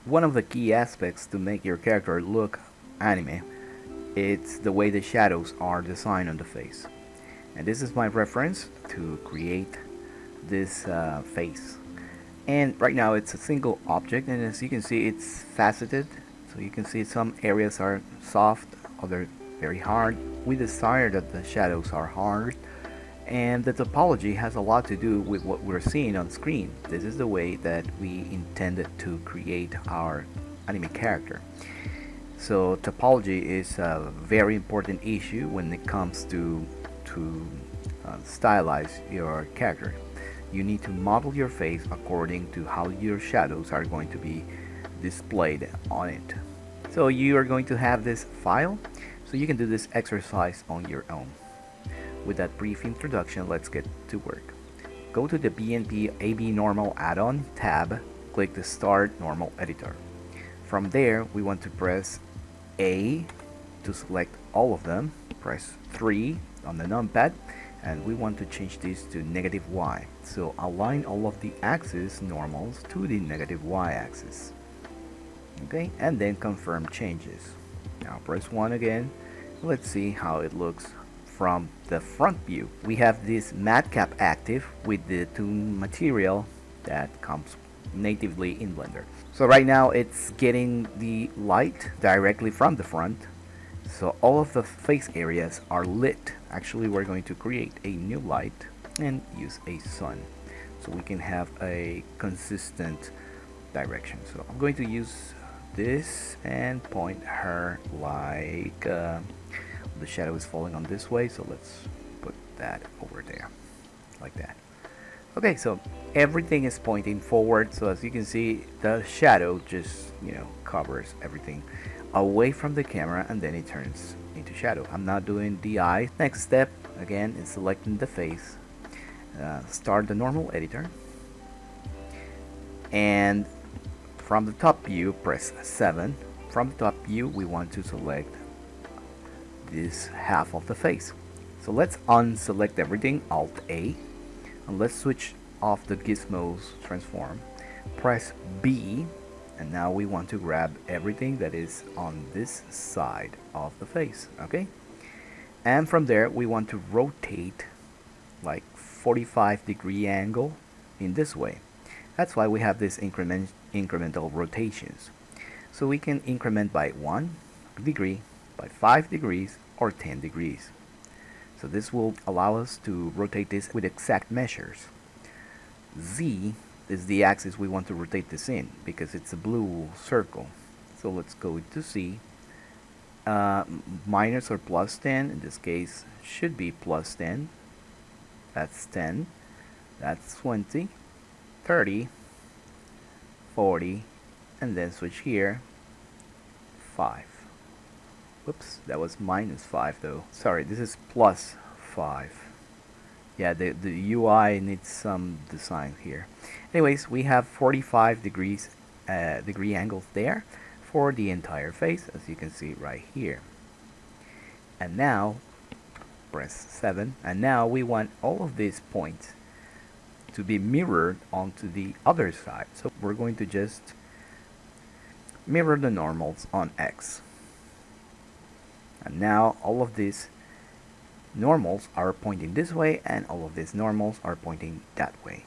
One of the key aspects to make your character look anime, it's the way the shadows are designed on the face. And this is my reference to create this face. And right now it's a single object, and as you can see it's faceted, so you can see some areas are soft, other very hard. We desire that the shadows are hard, and the topology has a lot to do with what we're seeing on screen. This is the way that we intended to create our anime character. So topology is a very important issue when it comes to stylize your character. You need to model your face according to how your shadows are going to be displayed on it. So you are going to have this file, so you can do this exercise on your own. With that brief introduction, let's get to work. Go to the BNP AB Normal add-on tab, click the Start Normal Editor. From there, we want to press A to select all of them, press 3 on the numpad, and we want to change this to -y. So align all of the axis normals to the -y axis. Okay, and then confirm changes. Now press 1 again. Let's see how it looks from the front view. We have this matte cap active with the toon material that comes natively in Blender. So right now it's getting the light directly from the front. So all of the face areas are lit. Actually, we're going to create a new light and use a sun so we can have a consistent direction. So I'm going to use this and point her like the shadow is falling on this way, so let's put that over there like that. Okay, so everything is pointing forward, so as you can see the shadow just covers everything away from the camera, and then it turns into shadow. I'm not doing the eye. Next step again is selecting the face, start the normal editor, and from the top view press 7. From the top view we want to select this half of the face. So let's unselect everything, Alt A, and let's switch off the gizmos transform, press B, and now we want to grab everything that is on this side of the face. Okay, and from there we want to rotate like 45-degree angle in this way. That's why we have this incremental rotations, so we can increment by 1 degree, by 5 degrees, or 10 degrees. So this will allow us to rotate this with exact measures. Z is the axis we want to rotate this in because it's a blue circle. So let's go to Z. Minus or plus 10, in this case should be plus 10. That's 10. That's 20, 30, 40, and then switch here, 5. Whoops, that was minus 5 though. Sorry, this is plus 5. Yeah, the UI needs some design here. Anyways, we have 45 degrees degree angles there for the entire face, as you can see right here. And now press 7, and now we want all of these points to be mirrored onto the other side. So we're going to just mirror the normals on X. And now all of these normals are pointing this way, and all of these normals are pointing that way.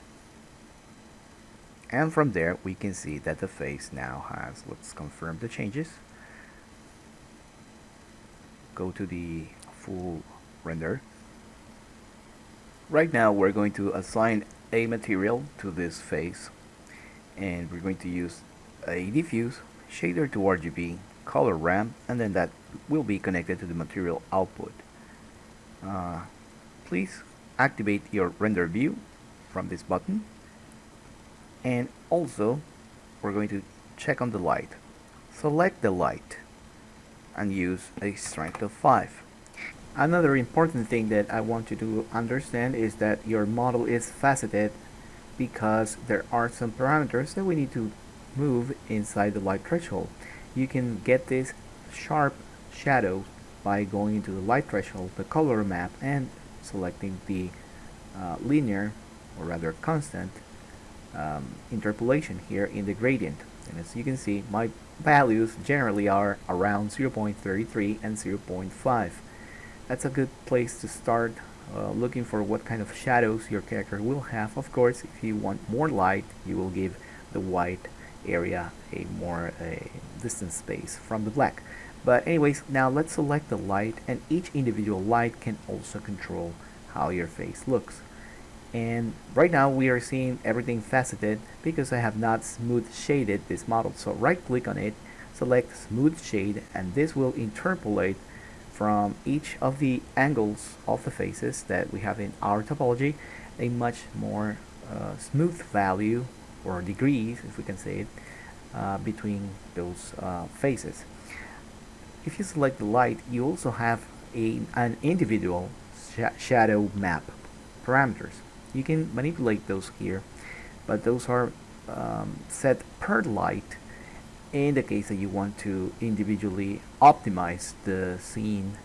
And from there we can see that the face now has, let's confirm the changes. Go to the full render. Right now we're going to assign a material to this face, and we're going to use a diffuse, shader to RGB, color ramp, and then that will be connected to the material output. Please activate your render view from this button, and also we're going to check on the light. Select the light and use a strength of 5. Another important thing that I want you to understand is that your model is faceted because there are some parameters that we need to move inside the light threshold. You can get this sharp shadow by going into the light threshold, the color map, and selecting the linear, or rather constant, interpolation here in the gradient. And as you can see, my values generally are around 0.33 and 0.5. That's a good place to start looking for what kind of shadows your character will have. Of course, if you want more light, you will give the white area a distant space from the black. But anyways, now let's select the light, and each individual light can also control how your face looks. And right now we are seeing everything faceted because I have not smooth shaded this model. So right click on it, select smooth shade, and this will interpolate from each of the angles of the faces that we have in our topology a much more smooth value, or degrees if we can say it, between those faces. If you select the light, you also have an individual shadow map parameters. You can manipulate those here, but those are set per light in the case that you want to individually optimize the scene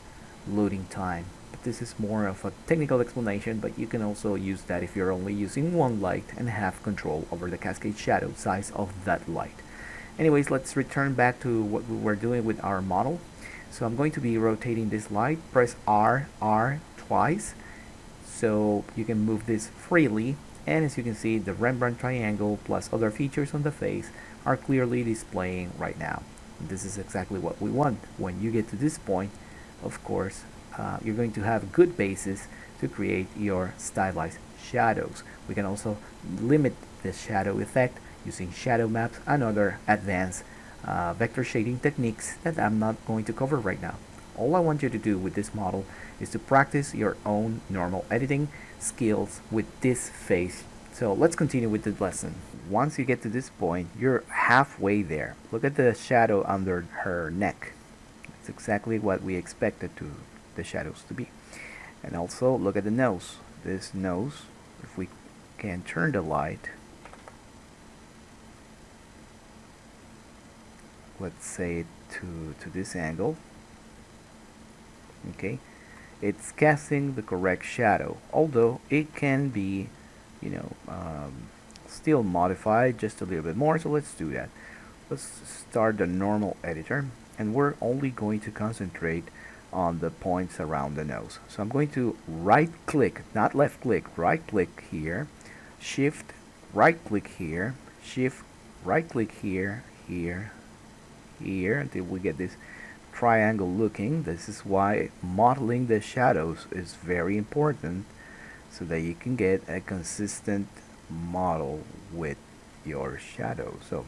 loading time. But this is more of a technical explanation, but you can also use that if you're only using one light and have control over the cascade shadow size of that light. Anyways, let's return back to what we were doing with our model. So I'm going to be rotating this light. Press R twice so you can move this freely, and as you can see, the Rembrandt triangle plus other features on the face are clearly displaying right now. This is exactly what we want. When you get to this point, of course, you're going to have a good basis to create your stylized shadows. We can also limit the shadow effect using shadow maps and other advanced vector shading techniques that I'm not going to cover right now. All I want you to do with this model is to practice your own normal editing skills with this face. So let's continue with the lesson. Once you get to this point, you're halfway there. Look at the shadow under her neck. It's exactly what we expected the shadows to be. And also look at the nose. This nose, if we can turn the light, let's say to this angle, okay, it's casting the correct shadow, although it can be, still modified just a little bit more. So let's do that. Let's start the normal editor, and we're only going to concentrate on the points around the nose. So I'm going to right click, not left click, right click here, shift right click here, shift right click here, here, until we get this triangle looking. This is why modeling the shadows is very important, so that you can get a consistent model with your shadow. So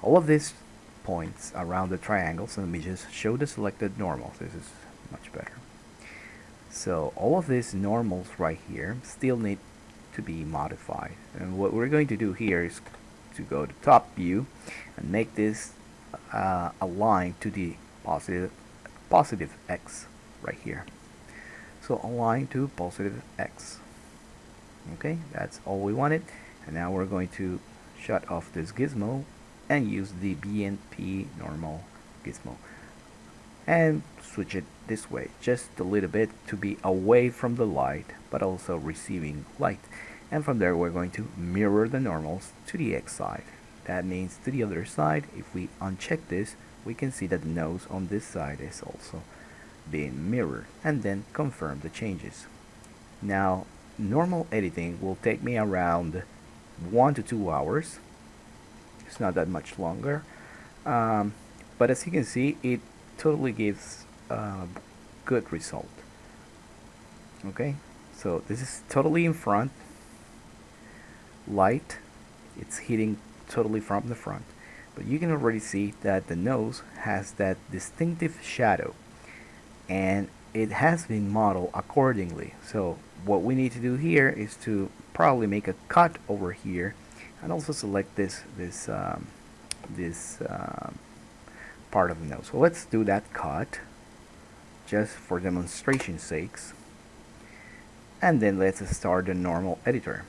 all of these points around the triangle, so let me just show the selected normals. This is much better. So all of these normals right here still need to be modified, and what we're going to do here is to go to top view and make this align to the positive X right here. So align to positive X. Okay, that's all we wanted. And now we're going to shut off this gizmo and use the BNP normal gizmo and switch it this way just a little bit to be away from the light but also receiving light. And from there we're going to mirror the normals to the X side. That means to the other side. If we uncheck this, we can see that the nose on this side is also being mirrored, and then confirm the changes. Now normal editing will take me around 1 to 2 hours. It's not that much longer, but as you can see, it totally gives a good result. Okay, so this is totally in front, light, it's hitting totally from the front, but you can already see that the nose has that distinctive shadow, and it has been modeled accordingly. So what we need to do here is to probably make a cut over here and also select this part of the nose. So let's do that cut just for demonstration sakes, and then let's start the normal editor.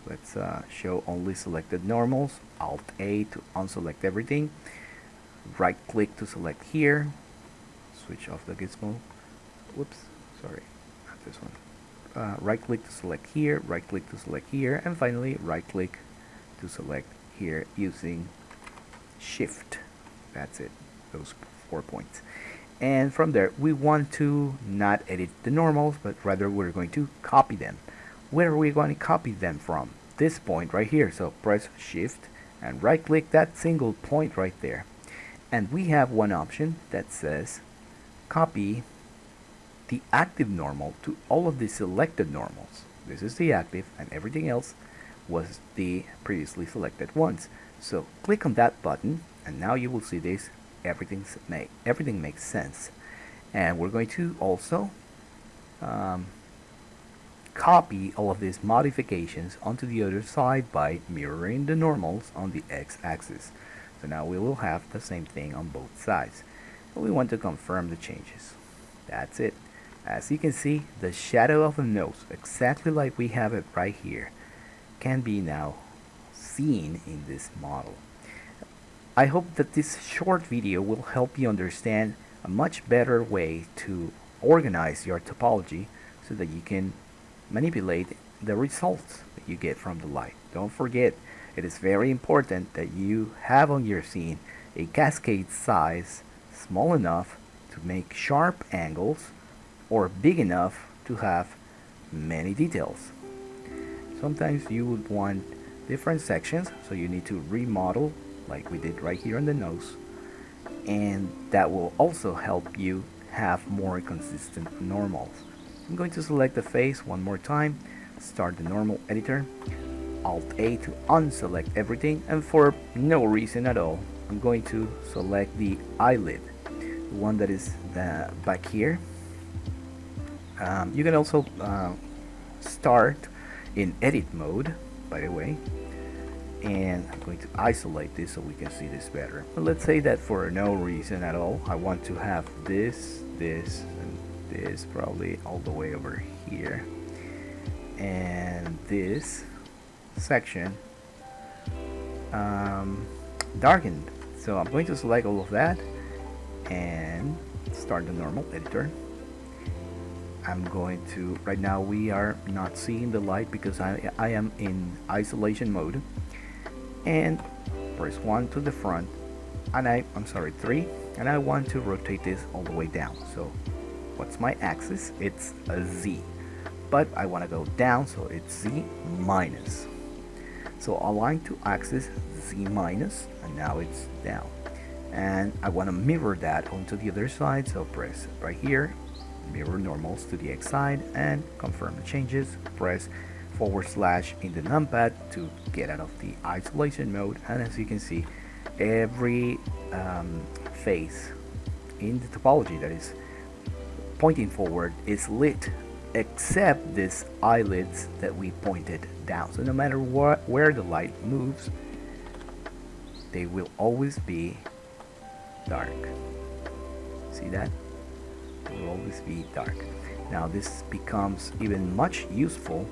Let's show only selected normals, Alt A to unselect everything, right click to select here, switch off the gizmo, whoops, sorry, not this one, right click to select here, right click to select here, and finally right click to select here using shift. That's it, those 4 points. And from there, we want to not edit the normals, but rather we're going to copy them. Where are we going to copy them from? This point right here. So press shift and right click that single point right there. And we have one option that says copy the active normal to all of the selected normals. This is the active, and everything else was the previously selected ones. So click on that button, and now you will see this. Everything makes sense. And we're going to also copy all of these modifications onto the other side by mirroring the normals on the x-axis. So now we will have the same thing on both sides. And we want to confirm the changes. That's it. As you can see, the shadow of the nose, exactly like we have it right here, can be now seen in this model. I hope that this short video will help you understand a much better way to organize your topology so that you can manipulate the results that you get from the light. Don't forget, it is very important that you have on your scene a cascade size small enough to make sharp angles or big enough to have many details. Sometimes you would want different sections, so you need to remodel like we did right here on the nose, and that will also help you have more consistent normals. I'm going to select the face one more time, start the normal editor, Alt A to unselect everything, and for no reason at all, I'm going to select the eyelid, the one that is back here. You can also start in edit mode, by the way, and I'm going to isolate this so we can see this better. But let's say that for no reason at all, I want to have this, and this probably all the way over here, and this section darkened. So I'm going to select all of that and start the normal editor. I'm going to, right now we are not seeing the light because I am in isolation mode, and press 1 to the front, and I'm sorry, 3, and I want to rotate this all the way down. So what's my axis? It's a Z, but I want to go down, so it's Z minus. So align to axis Z minus, and now it's down, and I want to mirror that onto the other side, so press right here, mirror normals to the X side, and confirm the changes. Press / in the numpad to get out of the isolation mode, and as you can see, every face in the topology that is pointing forward is lit, except these eyelids that we pointed down. So no matter where the light moves, they will always be dark. See that? They will always be dark. Now this becomes even much useful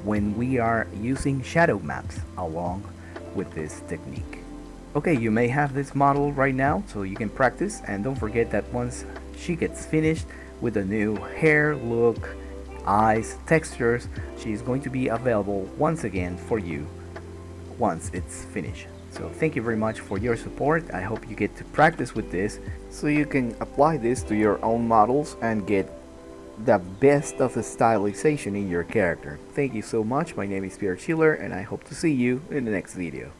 when we are using shadow maps along with this technique. Okay, you may have this model right now, so you can practice, and don't forget that once she gets finished with a new hair, look, eyes, textures, she is going to be available once again for you once it's finished. So thank you very much for your support. I hope you get to practice with this so you can apply this to your own models and get the best of the stylization in your character. Thank you so much. My name is Pierre Schiller, and I hope to see you in the next video.